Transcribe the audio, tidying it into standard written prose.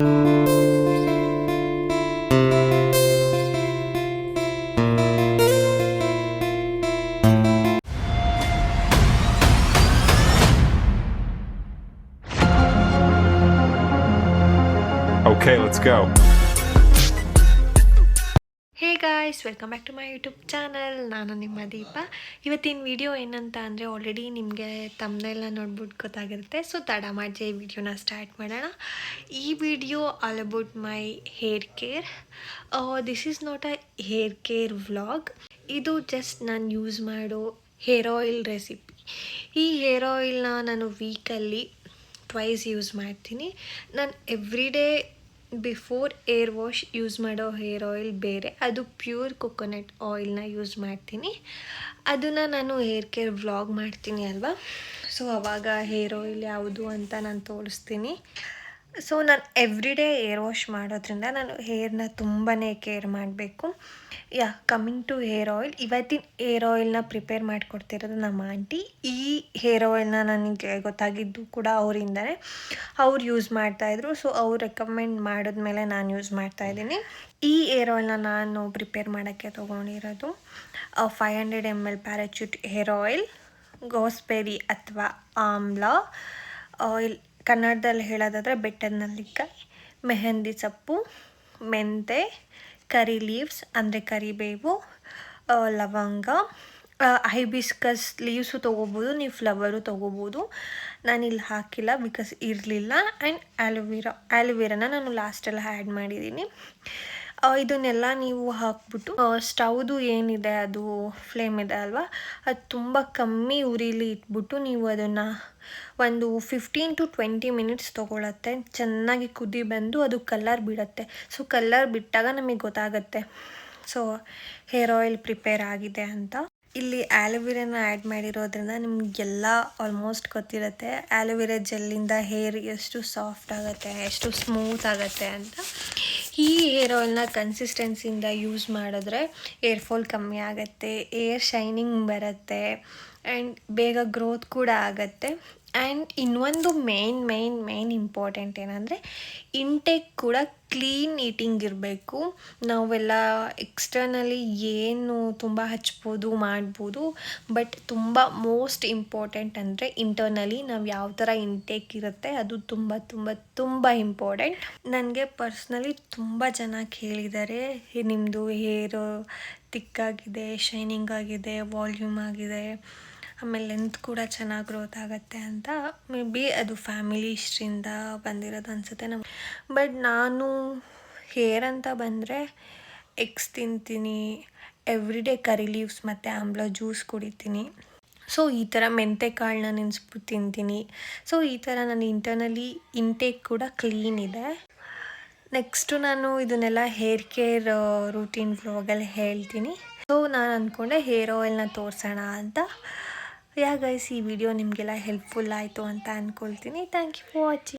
Okay, let's go. Hey guys, welcome back to my YouTube channel. ನಾನು ನಿಮ್ಮ ದೀಪ. ಇವತ್ತಿನ video ಏನಂತ ಅಂದರೆ ಆಲ್ರೆಡಿ ನಿಮಗೆ ತಮ್ಮನೆಲ್ಲ ನೋಡ್ಬಿಟ್ಟು ಗೊತ್ತಾಗಿರುತ್ತೆ. ಸೊ ತಡ ಮಾಡಿ ಈ ವಿಡಿಯೋನ ಸ್ಟಾರ್ಟ್ ಮಾಡೋಣ. ಈ video all about my hair care. This is not a hair care vlog. ಇದು ಜಸ್ಟ್ ನಾನು ಯೂಸ್ ಮಾಡೋ ಹೇರ್ ಆಯಿಲ್ ರೆಸಿಪಿ. ಈ ಹೇರ್ ಆಯಿಲ್ನ ನಾನು ವೀಕಲ್ಲಿ ಟ್ವೈಸ್ ಯೂಸ್ ಮಾಡ್ತೀನಿ. ನಾನು every day before air wash use ಮಾಡೋ ಹೇರ್ ಆಯಿಲ್ ಬೇರೆ, ಅದು ಪ್ಯೂರ್ ಕೊಕೊನಟ್ ಆಯಿಲ್ನ ಯೂಸ್ ಮಾಡ್ತೀನಿ. ಅದನ್ನು ನಾನು ಹೇರ್ ಕೇರ್ ವ್ಲಾಗ್ ಮಾಡ್ತೀನಿ ಅಲ್ವಾ, ಸೊ ಆವಾಗ ಹೇರ್ ಆಯಿಲ್ ಯಾವುದು ಅಂತ ನಾನು ತೋರಿಸ್ತೀನಿ. ಸೊ ನಾನು ಎವ್ರಿ ಡೇ ಏರ್ ವಾಶ್ ಮಾಡೋದ್ರಿಂದ ನಾನು ಹೇರ್ನ ತುಂಬಾ ಕೇರ್ ಮಾಡಬೇಕು. ಕಮ್ಮಿಂಗ್ ಟು ಹೇರ್ ಆಯಿಲ್, ಇವತ್ತಿನ ಹೇರ್ ಆಯಿಲ್ನ ಪ್ರಿಪೇರ್ ಮಾಡಿಕೊಡ್ತಿರೋದು ನಮ್ಮ ಆಂಟಿ. ಈ ಹೇರ್ ಆಯಿಲ್ನ ನನಗೆ ಗೊತ್ತಾಗಿದ್ದು ಕೂಡ ಅವರಿಂದನೇ. ಅವ್ರು ಯೂಸ್ ಮಾಡ್ತಾಯಿದ್ರು, ಸೊ ಅವ್ರು ರೆಕಮೆಂಡ್ ಮಾಡಿದ್ಮೇಲೆ ನಾನು ಯೂಸ್ ಮಾಡ್ತಾಯಿದ್ದೀನಿ. ಈ ಹೇರ್ ಆಯಿಲ್ನ ನಾನು ಪ್ರಿಪೇರ್ ಮಾಡೋಕ್ಕೆ ತೊಗೊಂಡಿರೋದು 500 ml ಪ್ಯಾರಾಚೂಟ್ ಹೇರ್ ಆಯಿಲ್, ಗೋಸ್ಬೆರಿ ಅಥವಾ ಆಮ್ಲ ಆಯಿಲ್, ಕನ್ನಡದಲ್ಲಿ ಹೇಳೋದಾದರೆ ಬೆಟ್ಟದ ನೆಲ್ಲಿಕಾಯಿ, ಮೆಹಂದಿ ಸೊಪ್ಪು, ಮೆಂತೆ, ಕರಿ ಲೀವ್ಸ್ ಅಂದರೆ ಕರಿಬೇವು, ಲವಂಗ, ಹೈಬಿಸ್ಕಸ್ ಲೀವ್ಸು ತೊಗೋಬೋದು, ನೀವು ಫ್ಲವರು ತೊಗೋಬೋದು. ನಾನಿಲ್ಲಿ ಹಾಕಿಲ್ಲ ಬಿಕಾಸ್ ಇರಲಿಲ್ಲ. ಆ್ಯಂಡ್ ಆ್ಯಲೋವೆರಾನ ನಾನು ಲಾಸ್ಟಲ್ಲಿ ಆ್ಯಡ್ ಮಾಡಿದ್ದೀನಿ. ಇದನ್ನೆಲ್ಲ ನೀವು ಹಾಕ್ಬಿಟ್ಟು ಸ್ಟವ್ದು ಏನಿದೆ ಅದು ಫ್ಲೇಮ್ ಇದೆ ಅಲ್ವಾ, ಅದು ತುಂಬ ಕಮ್ಮಿ ಉರಿಲಿ ಇಟ್ಬಿಟ್ಟು ನೀವು ಅದನ್ನು ಒಂದು 15 to 20 ಮಿನಿಟ್ಸ್ ತೊಗೊಳತ್ತೆ. ಚೆನ್ನಾಗಿ ಕುದಿ ಬಂದು ಅದು ಕಲರ್ ಬಿಡುತ್ತೆ. ಸೊ ಕಲರ್ ಬಿಟ್ಟಾಗ ನಮಗೆ ಗೊತ್ತಾಗುತ್ತೆ ಸೊ ಹೇರ್ ಆಯಿಲ್ ಪ್ರಿಪೇರ್ ಆಗಿದೆ ಅಂತ. ಇಲ್ಲಿ ಆ್ಯಲೋವೆರಾನ ಆ್ಯಡ್ ಮಾಡಿರೋದ್ರಿಂದ ನಿಮಗೆಲ್ಲ ಆಲ್ಮೋಸ್ಟ್ ಗೊತ್ತಿರುತ್ತೆ ಆ್ಯಲೋವೆರಾ ಜೆಲ್ಲಿಂದ ಹೇರ್ ಎಷ್ಟು ಸಾಫ್ಟ್ ಆಗುತ್ತೆ, ಎಷ್ಟು ಸ್ಮೂತ್ ಆಗುತ್ತೆ ಅಂತ. ಈ ಹೇರ್ ಆಯಿಲ್ನ ಕನ್ಸಿಸ್ಟೆನ್ಸಿಯಿಂದ ಯೂಸ್ ಮಾಡಿದ್ರೆ ಏರ್ ಫಾಲ್ ಕಮ್ಮಿ ಆಗುತ್ತೆ, ಏರ್ ಶೈನಿಂಗ್ ಬರುತ್ತೆ, ಆ್ಯಂಡ್ ಬೇಗ ಗ್ರೋತ್ ಕೂಡ ಆಗುತ್ತೆ. ಆ್ಯಂಡ್ ಇನ್ನೊಂದು ಮೇನ್ ಇಂಪಾರ್ಟೆಂಟ್ ಏನಂದರೆ ಇಂಟೇಕ್ ಕೂಡ ಕ್ಲೀನ್ ಈಟಿಂಗ್ ಇರಬೇಕು. ನಾವೆಲ್ಲ ಎಕ್ಸ್ಟರ್ನಲಿ ಏನು ತುಂಬ ಹಚ್ಬೋದು ಮಾಡ್ಬೋದು, ಬಟ್ ತುಂಬ ಮೋಸ್ಟ್ ಇಂಪಾರ್ಟೆಂಟ್ ಅಂದರೆ ಇಂಟರ್ನಲಿ ನಾವು ಯಾವ ಥರ ಇಂಟೇಕ್ ಇರುತ್ತೆ ಅದು ತುಂಬ ತುಂಬ ತುಂಬ ಇಂಪಾರ್ಟೆಂಟ್. ನನಗೆ ಪರ್ಸ್ನಲಿ ತುಂಬ ಜನ ಕೇಳಿದ್ದಾರೆ, ನಿಮ್ಮದು ಹೇರ್ ತಿಕ್ಕಾಗಿದೆ, ಶೈನಿಂಗ್ ಆಗಿದೆ, ವಾಲ್ಯೂಮ್ ಆಗಿದೆ, ಆಮೇಲೆ ಲೆಂತ್ ಕೂಡ ಚೆನ್ನಾಗಿ ಗ್ರೋತ್ ಆಗುತ್ತೆ ಅಂತ. ಮೇ ಬಿ ಅದು ಫ್ಯಾಮಿಲಿ ಹಿಸ್ಟ್ರಿಯಿಂದ ಬಂದಿರೋದು ಅನಿಸುತ್ತೆ ನಮ್ಗೆ. ಬಟ್ ನಾನು ಹೇರ್ ಅಂತ ಬಂದರೆ ಎಗ್ಸ್ ತಿಂತೀನಿ, ಎವ್ರಿ ಡೇ ಕರಿ ಲೀವ್ಸ್ ಮತ್ತು ಆಮ್ಲ ಜ್ಯೂಸ್ ಕುಡಿತೀನಿ. ಸೊ ಈ ಥರ ಮೆಂತೆ ಕಾಳನ್ನ ನೆನೆಸ್ಬಿಟ್ಟು ತಿಂತೀನಿ. ಸೊ ಈ ಥರ ನನ್ನ ಇಂಟರ್ನಲಿ ಇಂಟೇಕ್ ಕೂಡ ಕ್ಲೀನ್ ಇದೆ. ನೆಕ್ಸ್ಟು ನಾನು ಇದನ್ನೆಲ್ಲ ಹೇರ್ ಕೇರ್ ರೂಟೀನ್ ವ್ಲಾಗಲ್ಲಿ ಹೇಳ್ತೀನಿ. ಸೊ ನಾನು ಅಂದ್ಕೊಂಡೆ ಹೇರ್ ಆಯಿಲ್ನ ತೋರಿಸೋಣ ಅಂತ. ಗೈಸ್, ಈ ವಿಡಿಯೋ ನಿಮಗೆಲ್ಲ ಹೆಲ್ಪ್ಫುಲ್ ಆಯಿತು ಅಂತ ಅಂದ್ಕೊಳ್ತೀನಿ. Thank you for watching.